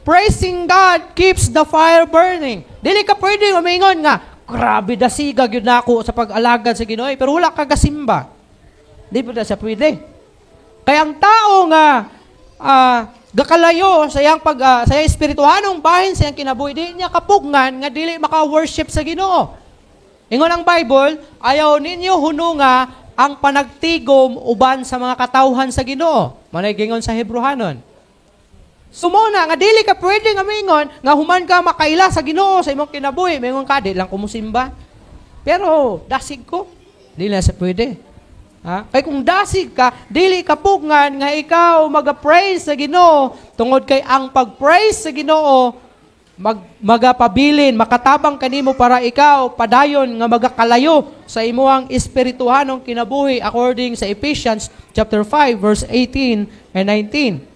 praising God keeps the fire burning. Dili ka pwede umingon nga, grabe dasigag yun na ako sa pag-alagad sa Ginoo, pero wala ka gasimba. Di ba siya pwede? Kaya ang tao nga, gakalayo sa iyang sa iyang espirituhanong bahin, sa iyang kinabuhi, di niya kapugngan nga dili maka-worship sa Ginoo. Ingon ang Bible, ayaw ninyo hununga ang panagtigom uban sa mga katawhan sa Ginoo. Manay gingon sa Hebrehanon. Sumuna nga dili ka pwede nga mingon nga human ka makaila sa Ginoo sa imong kinabuhi, mingon ka di lang kumusimba. Pero dasig ko, dili na sa pwede. Ha? Kay kung dasig ka, dili ka pugngan nga ikaw mag-praise sa Ginoo tungod kay ang pag-praise sa Ginoo magapabilin, makatabang kanimo para ikaw padayon nga magakalayo sa imuhang espirituhanong kinabuhi according sa Ephesians chapter 5 verse 18 and 19.